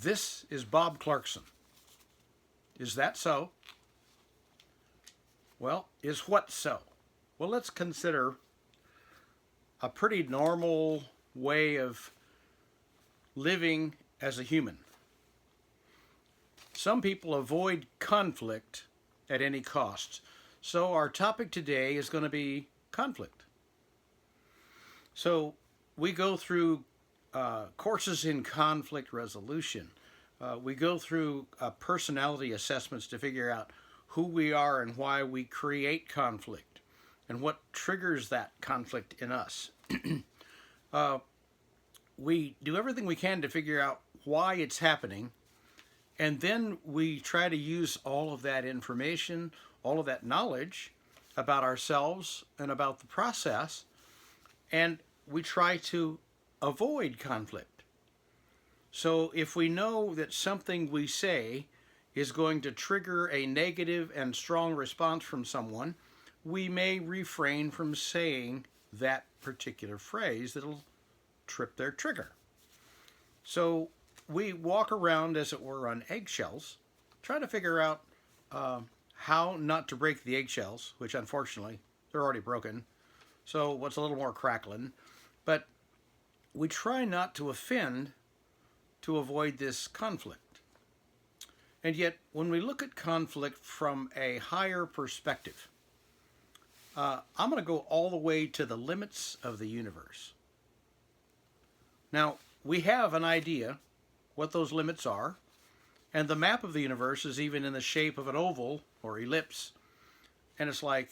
This is Bob Clarkson. Is that so? Well, is what so? Well, let's consider a pretty normal way of living as a human. Some people avoid conflict at any cost. So our topic today is going to be conflict. So we go through courses in conflict resolution. We go through personality assessments to figure out who we are and why we create conflict and what triggers that conflict in us. We do everything we can to figure out why it's happening, and then we try to use all of that information, all of that knowledge about ourselves and about the process, and we try to avoid conflict. So if we know that something we say is going to trigger a negative and strong response from someone, we may refrain from saying that particular phrase that'll trip their trigger. So we walk around, as it were, on eggshells, trying to figure out how not to break the eggshells, which unfortunately they're already broken. So what's a little more crackling? But we try not to offend to avoid this conflict. And yet, when we look at conflict from a higher perspective, I'm going to go all the way to the limits of the universe. Now, we have an idea what those limits are, and the map of the universe is even in the shape of an oval or ellipse. And it's like,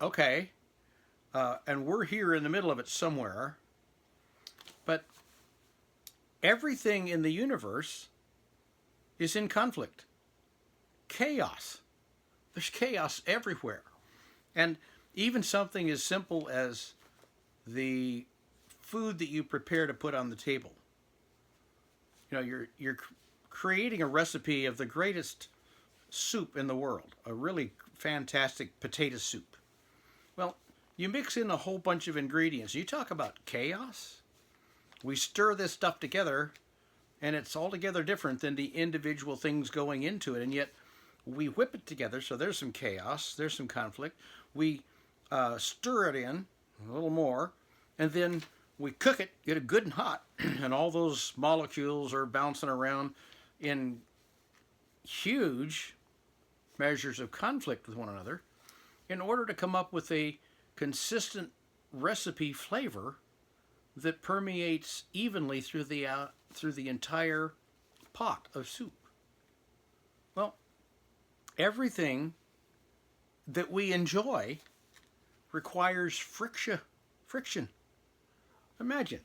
okay, and we're here in the middle of it somewhere, but everything in the universe is in conflict. Chaos. There's chaos everywhere. And even something as simple as the food that you prepare to put on the table. You know, you're creating a recipe of the greatest soup in the world, a really fantastic potato soup. Well, you mix in a whole bunch of ingredients. You talk about chaos. We stir this stuff together, and it's altogether different than the individual things going into it, and yet we whip it together, so there's some chaos, there's some conflict. We stir it in a little more, and then we cook it, get it good and hot, and all those molecules are bouncing around in huge measures of conflict with one another in order to come up with a consistent recipe flavor that permeates evenly through the entire pot of soup. Well, everything that we enjoy requires friction. Imagine,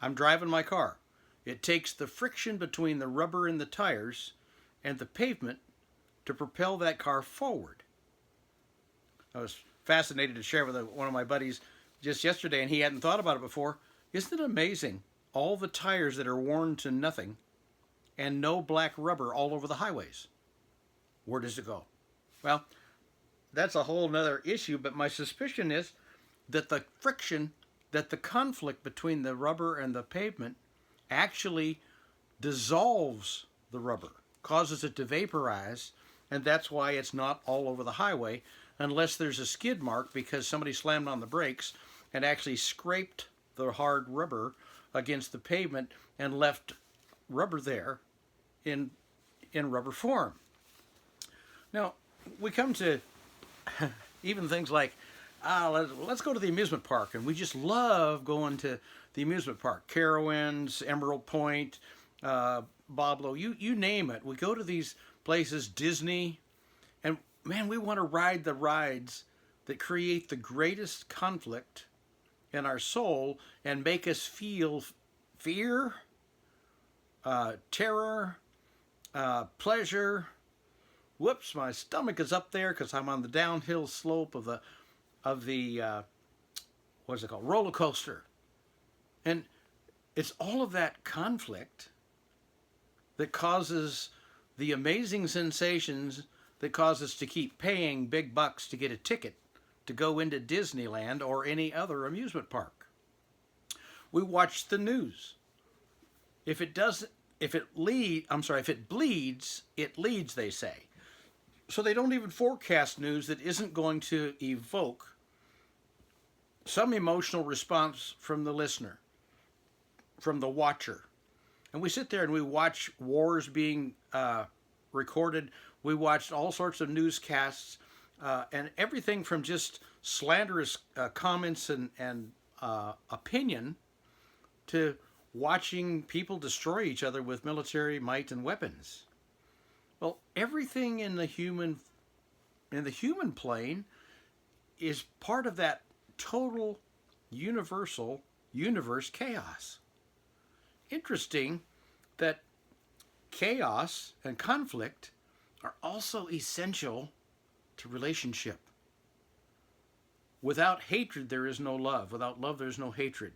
I'm driving my car. It takes the friction between the rubber in the tires and the pavement to propel that car forward. I was fascinated to share with one of my buddies just yesterday, and he hadn't thought about it before. Isn't it amazing, all the tires that are worn to nothing and no black rubber all over the highways? Where does it go? Well, that's a whole nother issue, but my suspicion is that the friction, that the conflict between the rubber and the pavement actually dissolves the rubber, causes it to vaporize, and that's why it's not all over the highway unless there's a skid mark because somebody slammed on the brakes and actually scraped the hard rubber against the pavement and left rubber there in rubber form. Now, we come to even things like, let's go to the amusement park, and we just love going to the amusement park. Carowinds, Emerald Point, Boblo, you name it. We go to these places, Disney, and man, we want to ride the rides that create the greatest conflict in our soul and make us feel fear, terror, pleasure. Whoops, my stomach is up there because I'm on the downhill slope of the what's it called, roller coaster. And it's all of that conflict that causes the amazing sensations that cause us to keep paying big bucks to get a ticket to go into Disneyland or any other amusement park. We watch the news. If it doesn't if it bleeds, it leads, they say. So they don't even forecast news that isn't going to evoke some emotional response from the listener, from the watcher. And we sit there and we watch wars being recorded. We watched all sorts of newscasts and everything from just slanderous comments and opinion to watching people destroy each other with military might and weapons. Well, everything in the human plane is part of that total universal universe chaos. Interesting that chaos and conflict are also essential to relationship. Without hatred, there is no love. Without love, there's no hatred.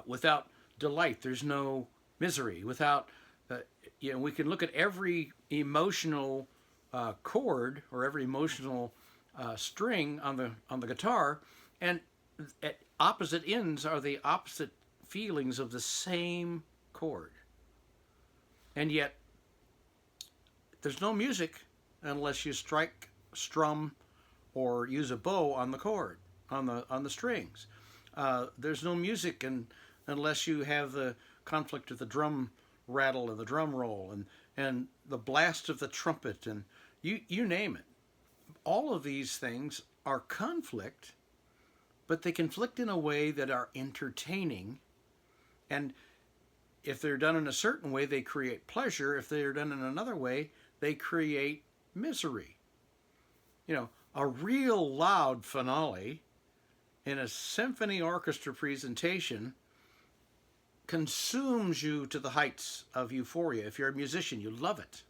Without delight, there's no misery. Without, we can look at every emotional chord or every emotional string on the guitar, and at opposite ends are the opposite feelings of the same chord. And yet, there's no music unless you strike, strum, or use a bow on the chord, on the strings. There's no music unless you have the conflict of the drum rattle and the drum roll and the blast of the trumpet and you name it. All of these things are conflict, but they conflict in a way that are entertaining. And if they're done in a certain way, they create pleasure. If they're done in another way, they create misery. A real loud finale in a symphony orchestra presentation consumes you to the heights of euphoria. If you're a musician, you love it.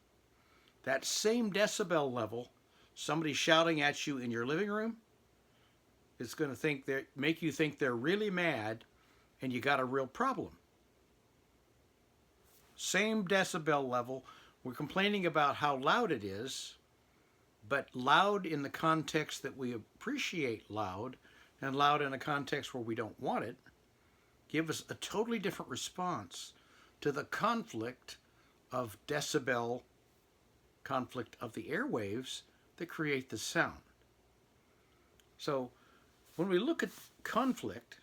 That same decibel level, somebody shouting at you in your living room, is going to make you think they're really mad and you got a real problem. Same decibel level. We're complaining about how loud it is, but loud in the context that we appreciate loud, and loud in a context where we don't want it, give us a totally different response to the conflict of decibel, conflict of the airwaves that create the sound. So when we look at conflict,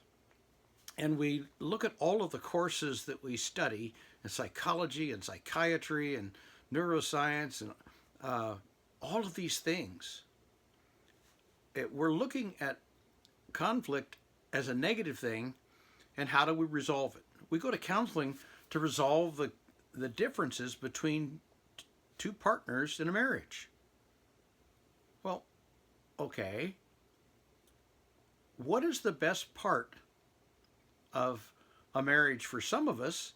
and we look at all of the courses that we study in psychology and psychiatry and neuroscience and all of these things, we're looking at conflict as a negative thing, and how do we resolve it? We go to counseling to resolve the differences between two partners in a marriage. Well, okay. What is the best part of a marriage for some of us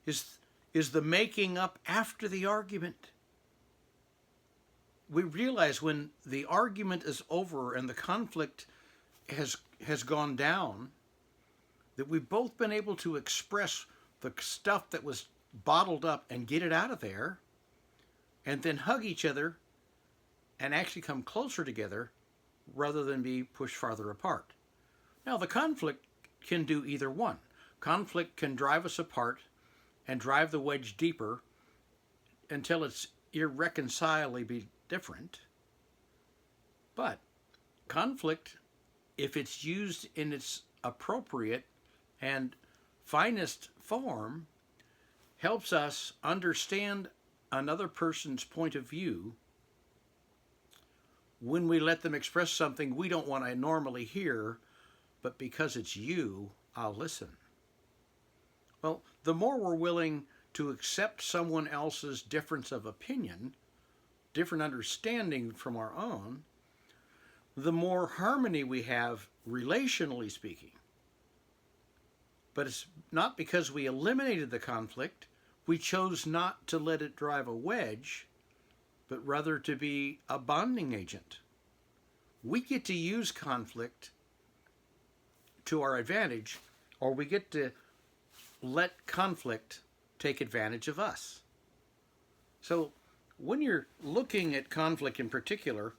is the making up after the argument. We realize when the argument is over and the conflict has gone down, that we've both been able to express the stuff that was bottled up and get it out of there, and then hug each other and actually come closer together rather than be pushed farther apart. Now, the conflict can do either one. Conflict can drive us apart and drive the wedge deeper until it's irreconcilably different. But conflict, if it's used in its appropriate and finest form, helps us understand another person's point of view when we let them express something we don't want to normally hear, but because it's you, I'll listen. Well, the more we're willing to accept someone else's difference of opinion, different understanding from our own, the more harmony we have relationally speaking. But it's not because we eliminated the conflict, we chose not to let it drive a wedge, but rather to be a bonding agent. We get to use conflict to our advantage, or we get to let conflict take advantage of us. So when you're looking at conflict in particular,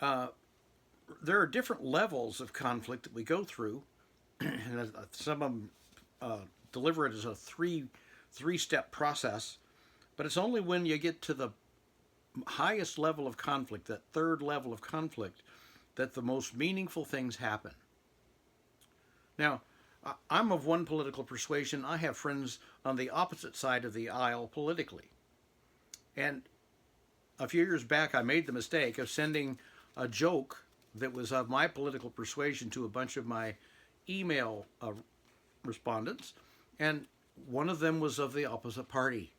there are different levels of conflict that we go through. And some of them deliver it as a three-step process, but it's only when you get to the highest level of conflict, that third level of conflict, that the most meaningful things happen. Now, I'm of one political persuasion. I have friends on the opposite side of the aisle politically. And a few years back, I made the mistake of sending a joke that was of my political persuasion to a bunch of my email respondents, and one of them was of the opposite party.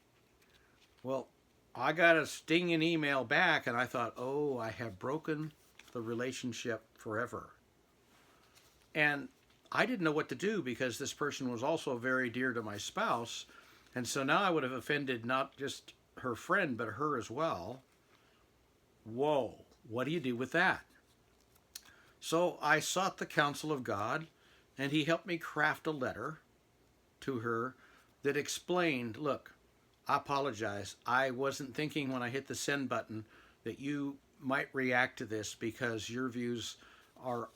Well, I got a stinging email back, and I thought, oh, I have broken the relationship forever. And I didn't know what to do because this person was also very dear to my spouse, and so now I would have offended not just her friend, but her as well. Whoa, what do you do with that? So I sought the counsel of God, and he helped me craft a letter to her that explained, look, I apologize. I wasn't thinking when I hit the send button that you might react to this because your views are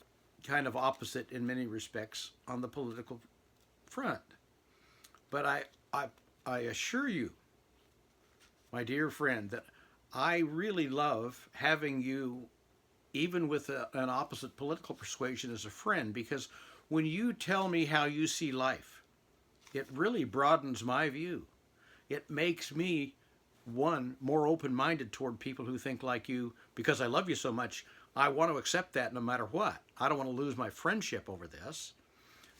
kind of opposite in many respects on the political front. But I assure you, my dear friend, that I really love having you, even with an opposite political persuasion, as a friend, because when you tell me how you see life, it really broadens my view. It makes me, one, more open-minded toward people who think like you. Because I love you so much, I want to accept that no matter what. I don't want to lose my friendship over this.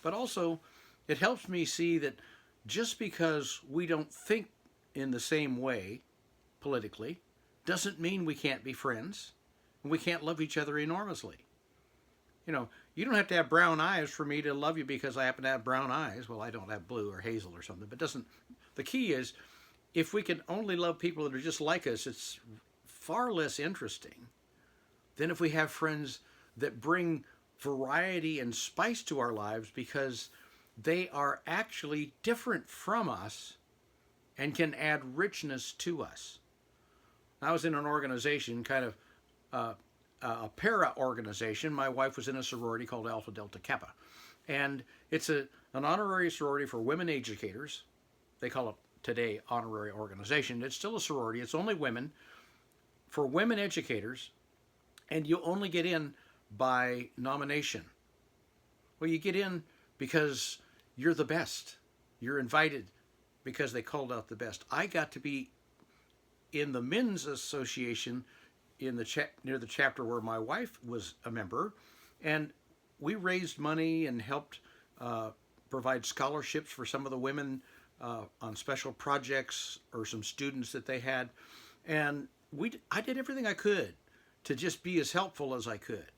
But also, it helps me see that just because we don't think in the same way politically doesn't mean we can't be friends and we can't love each other enormously. You know, you don't have to have brown eyes for me to love you because I happen to have brown eyes. Well, I don't have blue or hazel or something, but the key is, if we can only love people that are just like us, it's far less interesting than if we have friends that bring variety and spice to our lives because they are actually different from us and can add richness to us. I was in an organization, kind of a para-organization. My wife was in a sorority called Alpha Delta Kappa. And it's an honorary sorority for women educators. They call it today honorary organization. It's still a sorority. It's only women. For women educators, and you only get in by nomination. Well, you get in because you're the best. You're invited because they called out the best. I got to be in the men's association in the near the chapter where my wife was a member, and we raised money and helped provide scholarships for some of the women on special projects or some students that they had, and I did everything I could to just be as helpful as I could.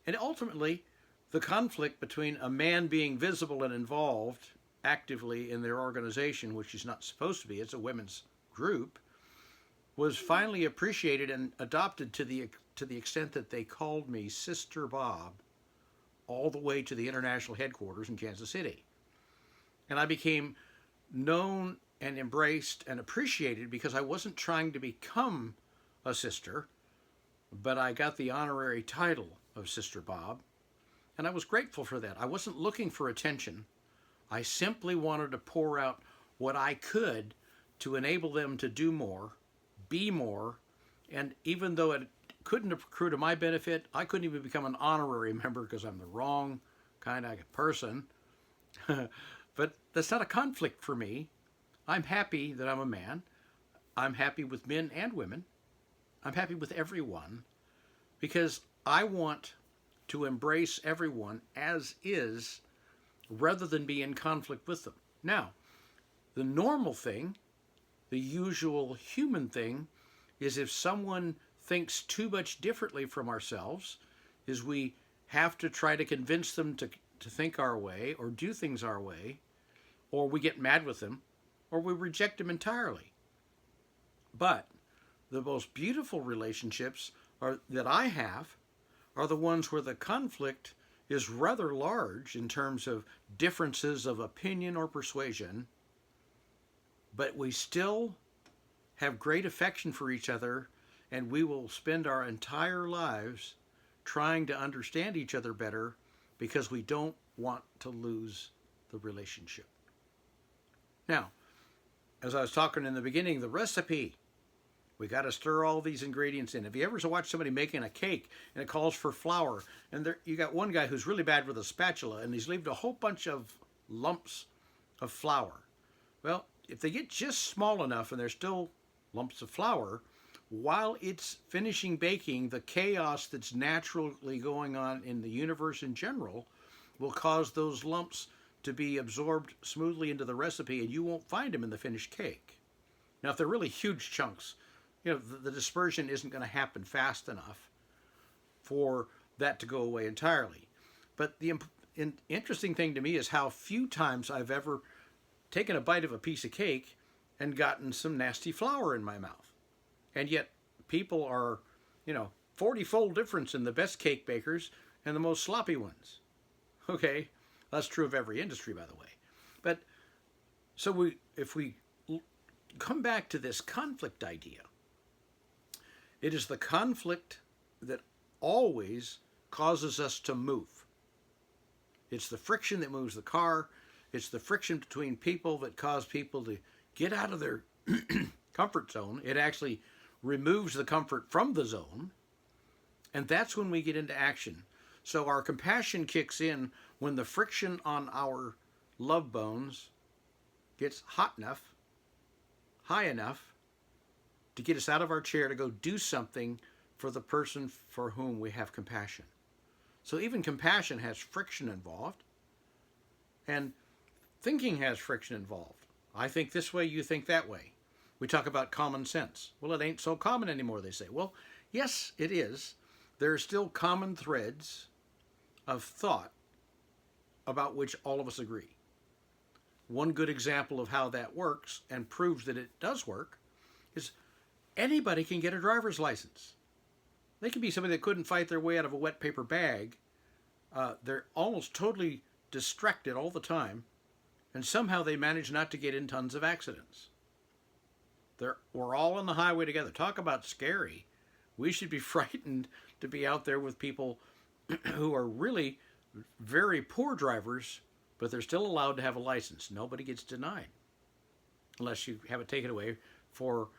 And ultimately, the conflict between a man being visible and involved actively in their organization, which he's not supposed to be, it's a women's group, was finally appreciated and adopted to the extent that they called me Sister Bob all the way to the international headquarters in Kansas City. And I became known and embraced and appreciated because I wasn't trying to become a sister, but I got the honorary title of Sister Bob, and I was grateful for that. I wasn't looking for attention. I simply wanted to pour out what I could to enable them to do more, be more, and even though it couldn't accrue to my benefit, I couldn't even become an honorary member because I'm the wrong kind of person. But that's not a conflict for me. I'm happy that I'm a man. I'm happy with men and women. I'm happy with everyone because I want to embrace everyone as is rather than be in conflict with them. Now, the normal thing, the usual human thing, is if someone thinks too much differently from ourselves, is we have to try to convince them to think our way or do things our way, or we get mad with them, or we reject them entirely. But the most beautiful relationships that I have are the ones where the conflict is rather large in terms of differences of opinion or persuasion, but we still have great affection for each other, and we will spend our entire lives trying to understand each other better because we don't want to lose the relationship. Now, as I was talking in the beginning, the recipe, we got to stir all these ingredients in. Have you ever watched somebody making a cake and it calls for flour, and there you got one guy who's really bad with a spatula and he's leaving a whole bunch of lumps of flour? Well, if they get just small enough and there's still lumps of flour, while it's finishing baking, the chaos that's naturally going on in the universe in general will cause those lumps to be absorbed smoothly into the recipe, and you won't find them in the finished cake. Now, if they're really huge chunks, the dispersion isn't going to happen fast enough for that to go away entirely. But the interesting thing to me is how few times I've ever taken a bite of a piece of cake and gotten some nasty flour in my mouth. And yet people are, 40-fold difference in the best cake bakers and the most sloppy ones. Okay, that's true of every industry, by the way. But so if we come back to this conflict idea, it is the conflict that always causes us to move. It's the friction that moves the car. It's the friction between people that cause people to get out of their comfort zone. It actually removes the comfort from the zone. And that's when we get into action. So our compassion kicks in when the friction on our love bones gets hot enough, high enough, to get us out of our chair to go do something for the person for whom we have compassion. So even compassion has friction involved, and thinking has friction involved. I think this way, you think that way. We talk about common sense. Well, it ain't so common anymore, they say. Well, yes, it is. There are still common threads of thought about which all of us agree. One good example of how that works and proves that it does work is anybody can get a driver's license. They can be somebody that couldn't fight their way out of a wet paper bag. They're almost totally distracted all the time, and somehow they manage not to get in tons of accidents. We're all on the highway together. Talk about scary. We should be frightened to be out there with people who are really very poor drivers, but they're still allowed to have a license. Nobody gets denied unless you have it taken away for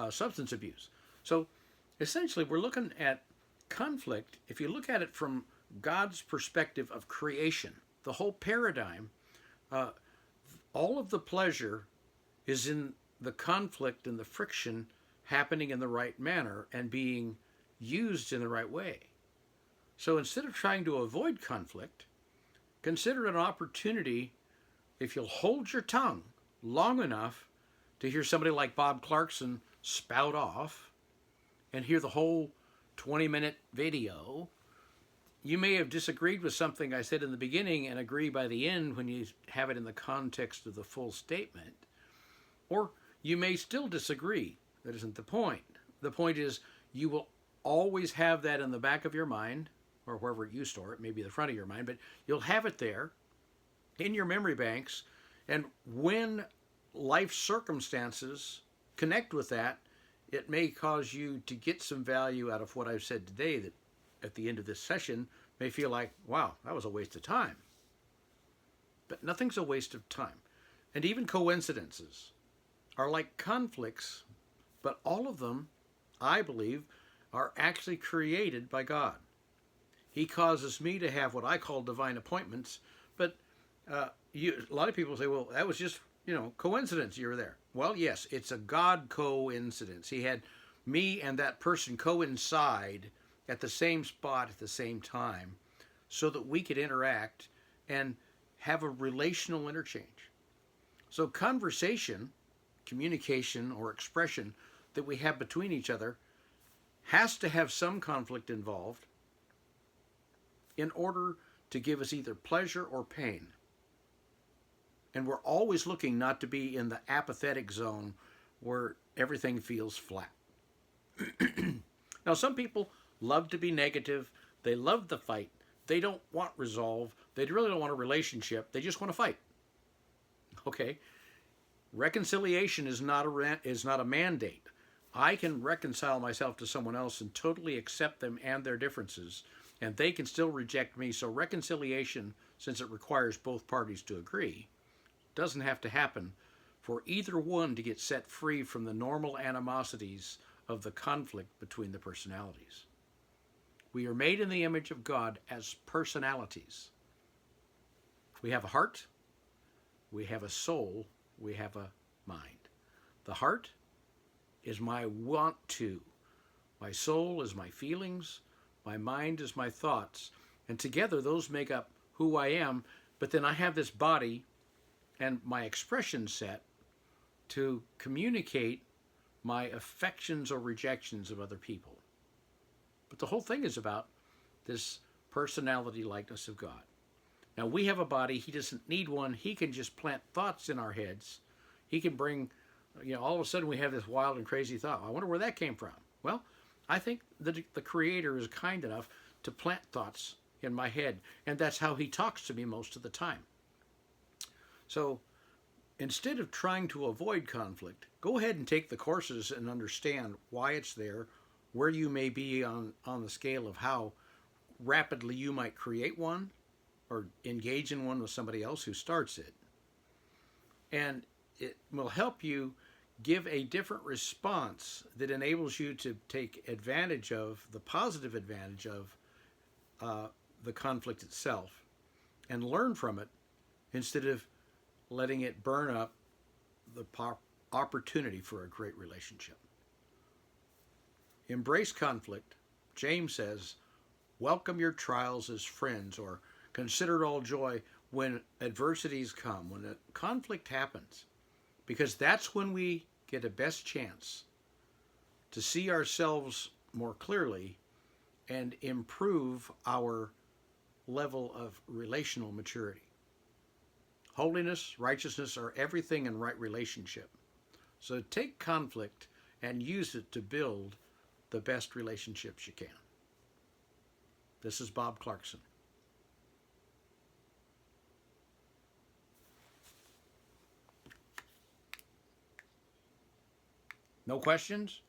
substance abuse. So essentially, we're looking at conflict. If you look at it from God's perspective of creation, the whole paradigm, all of the pleasure is in the conflict and the friction happening in the right manner and being used in the right way. So instead of trying to avoid conflict, consider it an opportunity, if you'll hold your tongue long enough to hear somebody like Bob Clarkson spout off and hear the whole 20-minute video. You may have disagreed with something I said in the beginning and agree by the end when you have it in the context of the full statement. Or you may still disagree. That isn't the point. The point is you will always have that in the back of your mind, or wherever you store it, maybe the front of your mind, but you'll have it there in your memory banks. And when life circumstances connect with that, it may cause you to get some value out of what I've said today that at the end of this session may feel like, wow, that was a waste of time. But nothing's a waste of time. And even coincidences are like conflicts, but all of them, I believe, are actually created by God. He causes me to have what I call divine appointments, but a lot of people say, well, that was just, coincidence you were there. Well, yes, it's a God coincidence. He had me and that person coincide at the same spot at the same time so that we could interact and have a relational interchange. So conversation, communication, or expression that we have between each other has to have some conflict involved in order to give us either pleasure or pain. And we're always looking not to be in the apathetic zone where everything feels flat. Now, some people love to be negative. They love the fight. They don't want resolve. They really don't want a relationship. They just want to fight. Okay? Reconciliation is not a mandate. I can reconcile myself to someone else and totally accept them and their differences, and they can still reject me. So reconciliation, since it requires both parties to agree, doesn't have to happen for either one to get set free from the normal animosities of the conflict between the personalities. We are made in the image of God as personalities. We have a heart, we have a soul, we have a mind. The heart is my want to. My soul is my feelings. My mind is my thoughts. And together those make up who I am. But then I have this body and my expression set to communicate my affections or rejections of other people. But the whole thing is about this personality likeness of God. Now we have a body. He doesn't need one. He can just plant thoughts in our heads. He can bring, all of a sudden we have this wild and crazy thought. I wonder where that came from. Well, I think that the Creator is kind enough to plant thoughts in my head. And that's how he talks to me most of the time. So instead of trying to avoid conflict, go ahead and take the courses and understand why it's there, where you may be on the scale of how rapidly you might create one or engage in one with somebody else who starts it. And it will help you give a different response that enables you to take advantage of the positive advantage of the conflict itself and learn from it instead of letting it burn up the opportunity for a great relationship. Embrace conflict. James says, welcome your trials as friends, or consider it all joy when adversities come, when a conflict happens, because that's when we get a best chance to see ourselves more clearly and improve our level of relational maturity. Holiness, righteousness are everything in right relationship. So take conflict and use it to build the best relationships you can. This is Bob Clarkson. No questions?